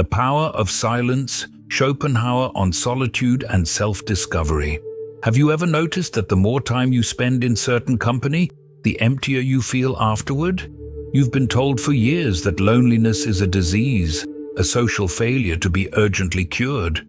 The Power of Silence, Schopenhauer on Solitude and Self-Discovery. Have you ever noticed that the more time you spend in certain company, the emptier you feel afterward? You've been told for years that loneliness is a disease, a social failure to be urgently cured.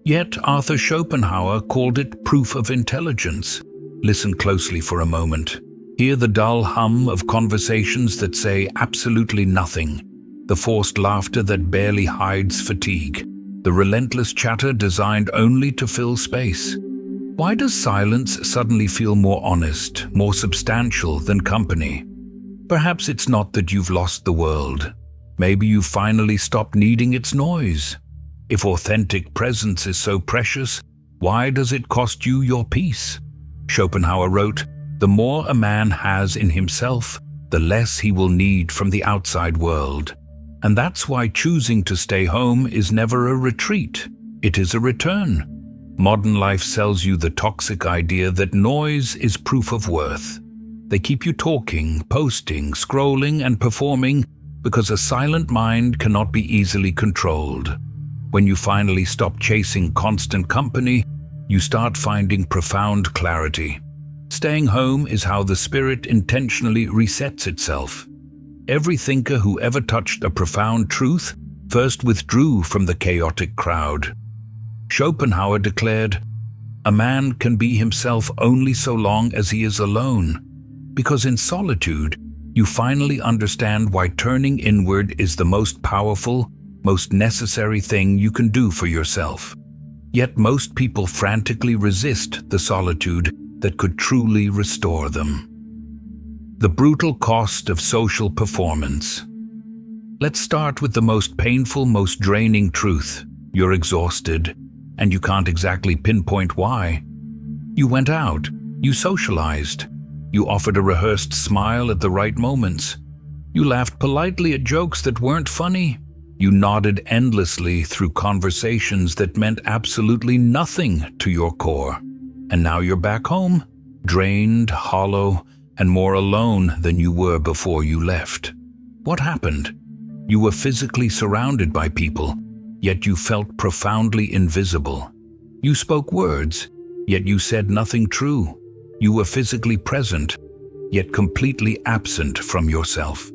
Yet Arthur Schopenhauer called it proof of intelligence. Listen closely for a moment. Hear the dull hum of conversations that say absolutely nothing, the forced laughter that barely hides fatigue, the relentless chatter designed only to fill space. Why does silence suddenly feel more honest, more substantial than company? Perhaps it's not that you've lost the world. Maybe you finally stopped needing its noise. If authentic presence is so precious, why does it cost you your peace? Schopenhauer wrote, "The more a man has in himself, the less he will need from the outside world." And that's why choosing to stay home is never a retreat. It is a return. Modern life sells you the toxic idea that noise is proof of worth. They keep you talking, posting, scrolling, and performing because a silent mind cannot be easily controlled. When you finally stop chasing constant company, you start finding profound clarity. Staying home is how the spirit intentionally resets itself. Every thinker who ever touched a profound truth first withdrew from the chaotic crowd. Schopenhauer declared, "A man can be himself only so long as he is alone, because in solitude, you finally understand why turning inward is the most powerful, most necessary thing you can do for yourself." Yet most people frantically resist the solitude that could truly restore them. The brutal cost of social performance. Let's start with the most painful, most draining truth. You're exhausted, and you can't exactly pinpoint why. You went out, you socialized, you offered a rehearsed smile at the right moments. You laughed politely at jokes that weren't funny. You nodded endlessly through conversations that meant absolutely nothing to your core. And now you're back home, drained, hollow, and more alone than you were before you left. What happened? You were physically surrounded by people, yet you felt profoundly invisible. You spoke words, yet you said nothing true. You were physically present, yet completely absent from yourself.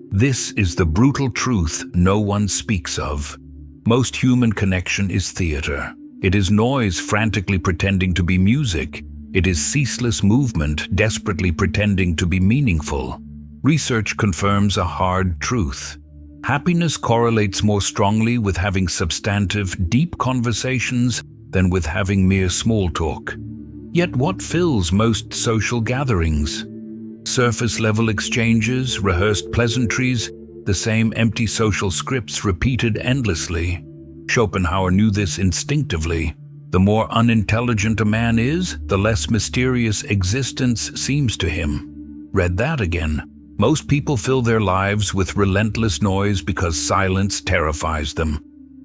This is the brutal truth no one speaks of. Most human connection is theater. It is noise frantically pretending to be music. It is ceaseless movement desperately pretending to be meaningful. Research confirms a hard truth. Happiness correlates more strongly with having substantive, deep conversations than with having mere small talk. Yet what fills most social gatherings? Surface-level exchanges, rehearsed pleasantries, the same empty social scripts repeated endlessly. Schopenhauer knew this instinctively. The more unintelligent a man is, the less mysterious existence seems to him. Read that again. Most people fill their lives with relentless noise because silence terrifies them.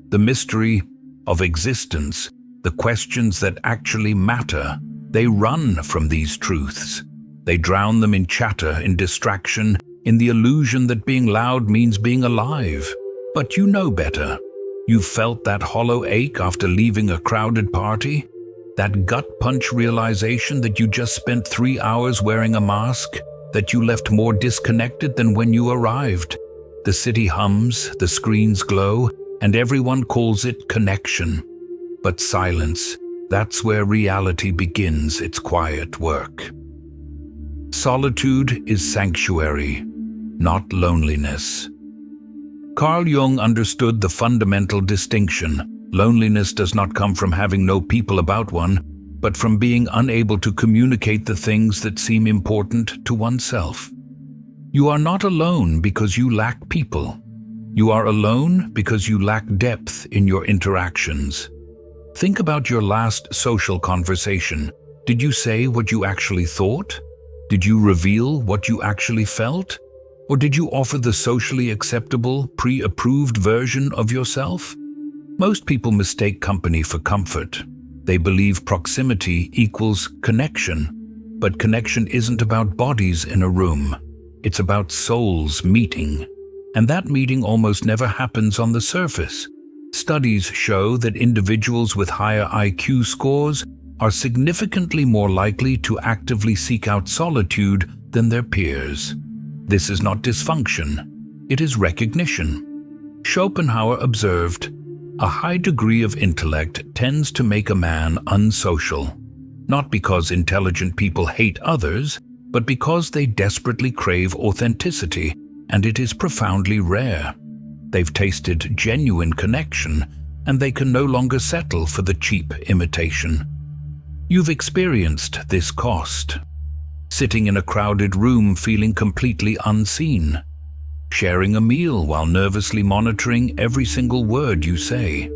The mystery of existence, the questions that actually matter, they run from these truths. They drown them in chatter, in distraction, in the illusion that being loud means being alive. But you know better. You've felt that hollow ache after leaving a crowded party? That gut-punch realization that you just spent 3 hours wearing a mask? That you left more disconnected than when you arrived? The city hums, the screens glow, and everyone calls it connection. But silence, that's where reality begins its quiet work. Solitude is sanctuary, not loneliness. Carl Jung understood the fundamental distinction. Loneliness does not come from having no people about one, but from being unable to communicate the things that seem important to oneself. You are not alone because you lack people. You are alone because you lack depth in your interactions. Think about your last social conversation. Did you say what you actually thought? Did you reveal what you actually felt? Or did you offer the socially acceptable, pre-approved version of yourself? Most people mistake company for comfort. They believe proximity equals connection. But connection isn't about bodies in a room. It's about souls meeting. And that meeting almost never happens on the surface. Studies show that individuals with higher IQ scores are significantly more likely to actively seek out solitude than their peers. This is not dysfunction, it is recognition. Schopenhauer observed, "A high degree of intellect tends to make a man unsocial, not because intelligent people hate others, but because they desperately crave authenticity, and it is profoundly rare. They've tasted genuine connection, and they can no longer settle for the cheap imitation." You've experienced this cost. Sitting in a crowded room feeling completely unseen. Sharing a meal while nervously monitoring every single word you say.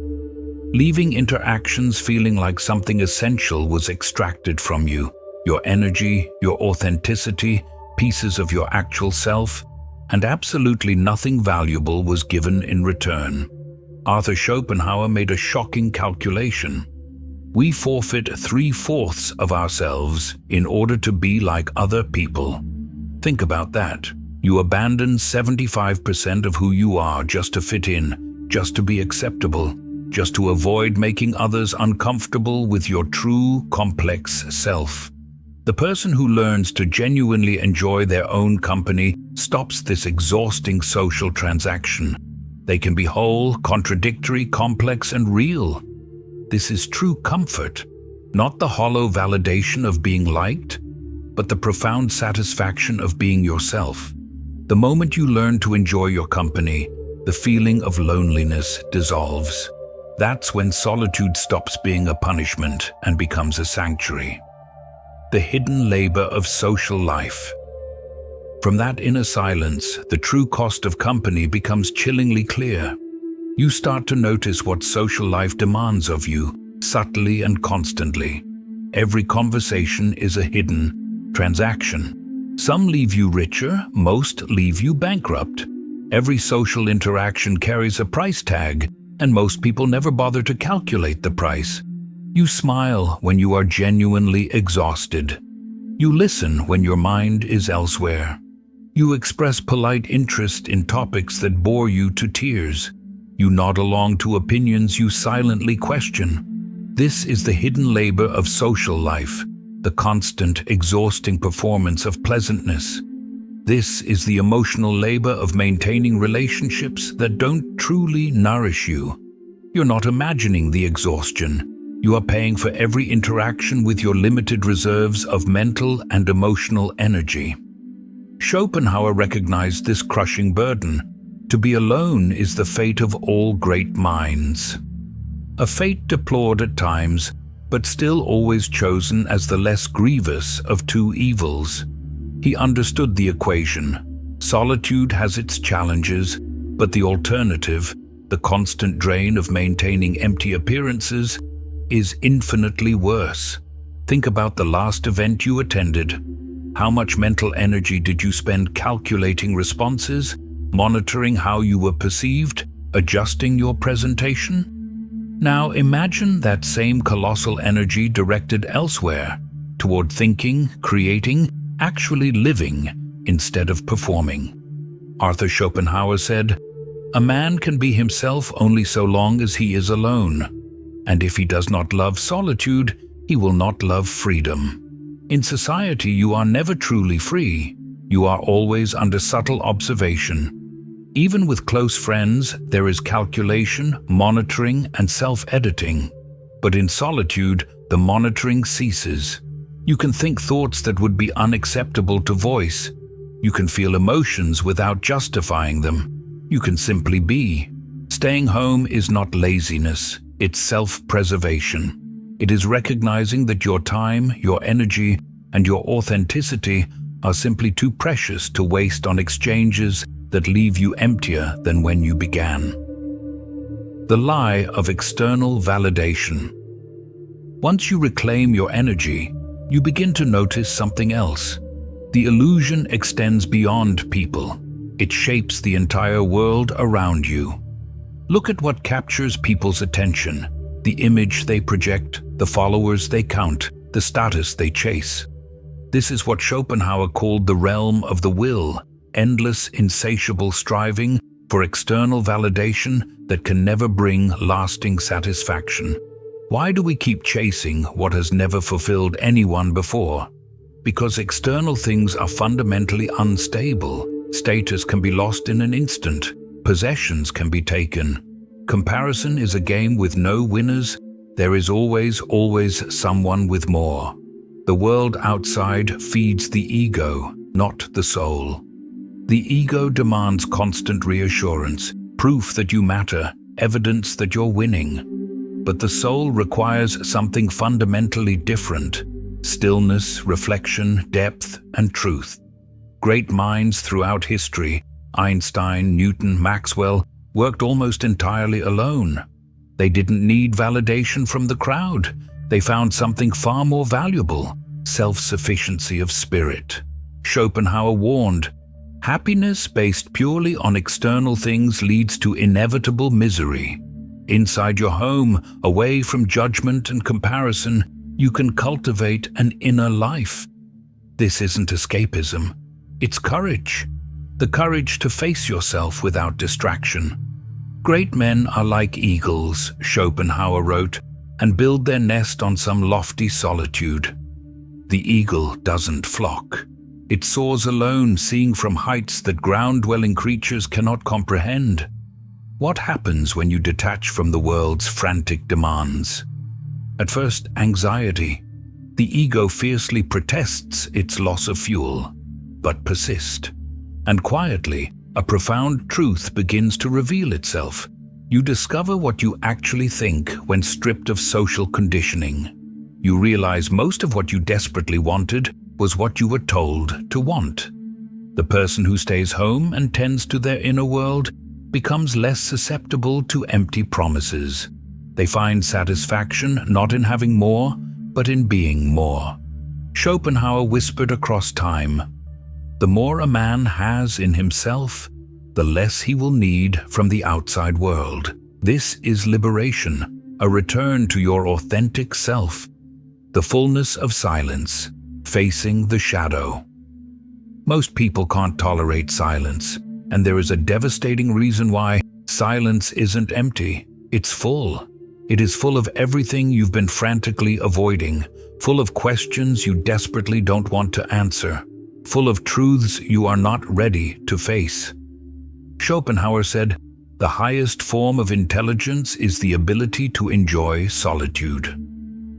Leaving interactions feeling like something essential was extracted from you. Your energy, your authenticity, pieces of your actual self, and absolutely nothing valuable was given in return. Arthur Schopenhauer made a shocking calculation. We forfeit 3/4 of ourselves in order to be like other people. Think about that. You abandon 75% of who you are just to fit in, just to be acceptable, just to avoid making others uncomfortable with your true, complex self. The person who learns to genuinely enjoy their own company stops this exhausting social transaction. They can be whole, contradictory, complex, and real. This is true comfort, not the hollow validation of being liked, but the profound satisfaction of being yourself. The moment you learn to enjoy your company, the feeling of loneliness dissolves. That's when solitude stops being a punishment and becomes a sanctuary. The hidden labor of social life. From that inner silence, the true cost of company becomes chillingly clear. You start to notice what social life demands of you, subtly and constantly. Every conversation is a hidden transaction. Some leave you richer, most leave you bankrupt. Every social interaction carries a price tag, and most people never bother to calculate the price. You smile when you are genuinely exhausted. You listen when your mind is elsewhere. You express polite interest in topics that bore you to tears. You nod along to opinions you silently question. This is the hidden labor of social life, the constant, exhausting performance of pleasantness. This is the emotional labor of maintaining relationships that don't truly nourish you. You're not imagining the exhaustion. You are paying for every interaction with your limited reserves of mental and emotional energy. Schopenhauer recognized this crushing burden. To be alone is the fate of all great minds. A fate deplored at times, but still always chosen as the less grievous of two evils. He understood the equation. Solitude has its challenges, but the alternative, the constant drain of maintaining empty appearances, is infinitely worse. Think about the last event you attended. How much mental energy did you spend calculating responses, monitoring how you were perceived, adjusting your presentation? Now imagine that same colossal energy directed elsewhere, toward thinking, creating, actually living, instead of performing. Arthur Schopenhauer said, "A man can be himself only so long as he is alone, and if he does not love solitude, he will not love freedom." In society, you are never truly free. You are always under subtle observation. Even with close friends, there is calculation, monitoring, and self-editing. But in solitude, the monitoring ceases. You can think thoughts that would be unacceptable to voice. You can feel emotions without justifying them. You can simply be. Staying home is not laziness, it's self-preservation. It is recognizing that your time, your energy, and your authenticity are simply too precious to waste on exchanges that leave you emptier than when you began. The lie of external validation. Once you reclaim your energy, you begin to notice something else. The illusion extends beyond people. It shapes the entire world around you. Look at what captures people's attention. The image they project, the followers they count, the status they chase. This is what Schopenhauer called the realm of the will, endless, insatiable striving, for external validation that can never bring lasting satisfaction. Why do we keep chasing what has never fulfilled anyone before? Because external things are fundamentally unstable. Status can be lost in an instant. Possessions can be taken. Comparison is a game with no winners. There is always someone with more. The world outside feeds the ego, not the soul. The ego demands constant reassurance, proof that you matter, evidence that you're winning. But the soul requires something fundamentally different: stillness, reflection, depth, and truth. Great minds throughout history, Einstein, Newton, Maxwell, worked almost entirely alone. They didn't need validation from the crowd. They found something far more valuable: self-sufficiency of spirit. Schopenhauer warned, "Happiness based purely on external things leads to inevitable misery. Inside your home, away from judgment and comparison, you can cultivate an inner life." This isn't escapism. It's courage. The courage to face yourself without distraction. Great men are like eagles, Schopenhauer wrote, and build their nest on some lofty solitude. The eagle doesn't flock. It soars alone, seeing from heights that ground-dwelling creatures cannot comprehend. What happens when you detach from the world's frantic demands? At first, anxiety. The ego fiercely protests its loss of fuel, but persist. And quietly, a profound truth begins to reveal itself. You discover what you actually think when stripped of social conditioning. You realize most of what you desperately wanted was what you were told to want. The person who stays home and tends to their inner world becomes less susceptible to empty promises. They find satisfaction not in having more, but in being more. Schopenhauer whispered across time, "The more a man has in himself, the less he will need from the outside world." This is liberation, a return to your authentic self. The fullness of silence, facing the shadow. Most people can't tolerate silence, and there is a devastating reason why. Silence isn't empty, it's full. It is full of everything you've been frantically avoiding, full of questions you desperately don't want to answer, full of truths you are not ready to face. Schopenhauer said, "The highest form of intelligence is the ability to enjoy solitude."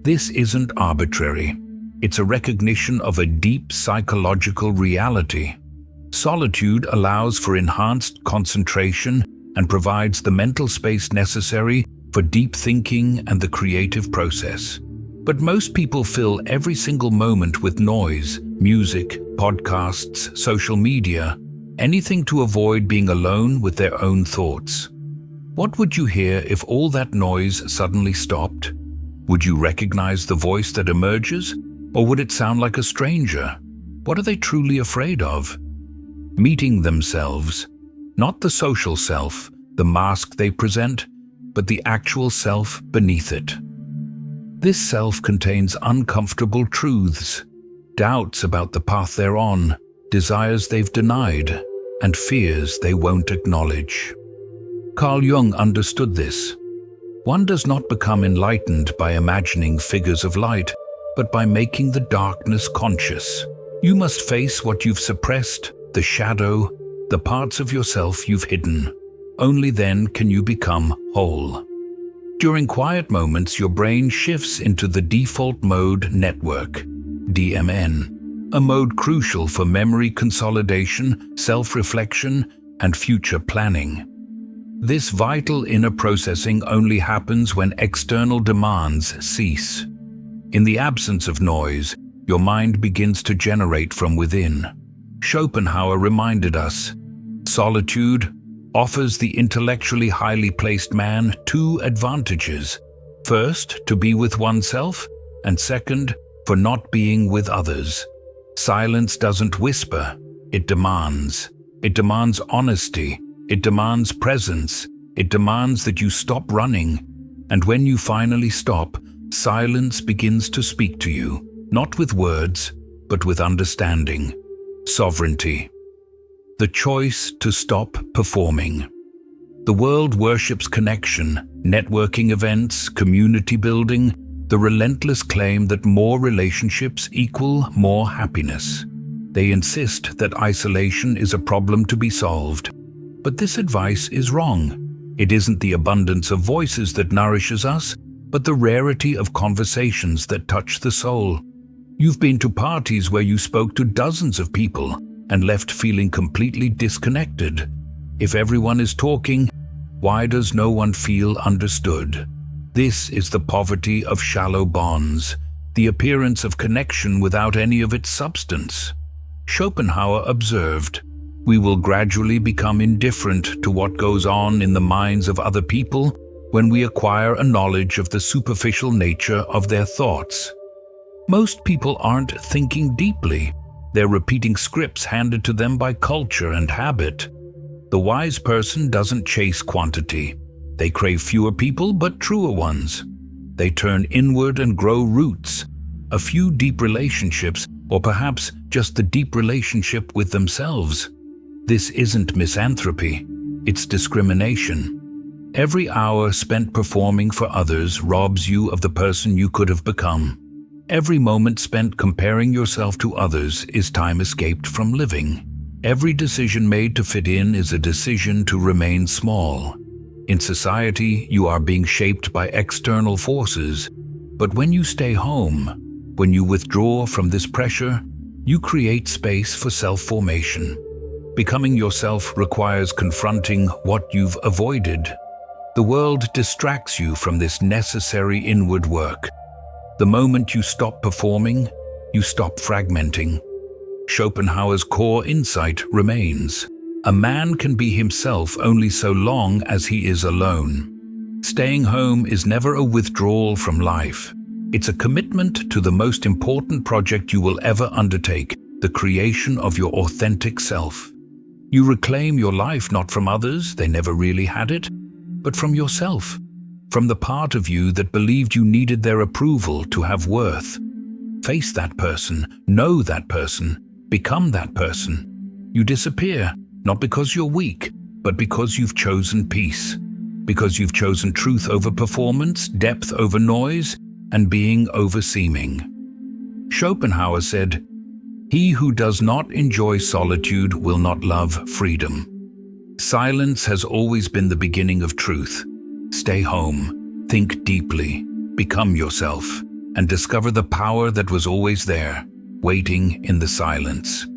This isn't arbitrary. It's a recognition of a deep psychological reality. Solitude allows for enhanced concentration and provides the mental space necessary for deep thinking and the creative process. But most people fill every single moment with noise, music, podcasts, social media, anything to avoid being alone with their own thoughts. What would you hear if all that noise suddenly stopped? Would you recognize the voice that emerges, or would it sound like a stranger? What are they truly afraid of? Meeting themselves, not the social self, the mask they present, but the actual self beneath it. This self contains uncomfortable truths, doubts about the path they're on, desires they've denied, and fears they won't acknowledge. Carl Jung understood this. One does not become enlightened by imagining figures of light, but by making the darkness conscious. You must face what you've suppressed, the shadow, the parts of yourself you've hidden. Only then can you become whole. During quiet moments, your brain shifts into the default mode network, DMN, a mode crucial for memory consolidation, self-reflection, and future planning. This vital inner processing only happens when external demands cease. In the absence of noise, your mind begins to generate from within. Schopenhauer reminded us, solitude offers the intellectually highly placed man two advantages. First, to be with oneself, and second, for not being with others. Silence doesn't whisper, it demands. It demands honesty. It demands presence. It demands that you stop running. And when you finally stop, silence begins to speak to you, not with words, but with understanding. Sovereignty. The choice to stop performing. The world worships connection, networking events, community building, the relentless claim that more relationships equal more happiness. They insist that isolation is a problem to be solved. But this advice is wrong. It isn't the abundance of voices that nourishes us, but the rarity of conversations that touch the soul. You've been to parties where you spoke to dozens of people and left feeling completely disconnected. If everyone is talking, why does no one feel understood? This is the poverty of shallow bonds, the appearance of connection without any of its substance. Schopenhauer observed, "We will gradually become indifferent to what goes on in the minds of other people when we acquire a knowledge of the superficial nature of their thoughts." Most people aren't thinking deeply. They're repeating scripts handed to them by culture and habit. The wise person doesn't chase quantity. They crave fewer people but truer ones. They turn inward and grow roots, a few deep relationships, or perhaps just the deep relationship with themselves. This isn't misanthropy, it's discrimination. Every hour spent performing for others robs you of the person you could have become. Every moment spent comparing yourself to others is time escaped from living. Every decision made to fit in is a decision to remain small. In society, you are being shaped by external forces, but when you stay home, when you withdraw from this pressure, you create space for self-formation. Becoming yourself requires confronting what you've avoided. The world distracts you from this necessary inward work. The moment you stop performing, you stop fragmenting. Schopenhauer's core insight remains. A man can be himself only so long as he is alone. Staying home is never a withdrawal from life. It's a commitment to the most important project you will ever undertake, the creation of your authentic self. You reclaim your life not from others, they never really had it, but from yourself, from the part of you that believed you needed their approval to have worth. Face that person, know that person, become that person. You disappear, not because you're weak, but because you've chosen peace, because you've chosen truth over performance, depth over noise, and being over seeming. Schopenhauer said, "He who does not enjoy solitude will not love freedom." Silence has always been the beginning of truth. Stay home, think deeply, become yourself, and discover the power that was always there, waiting in the silence.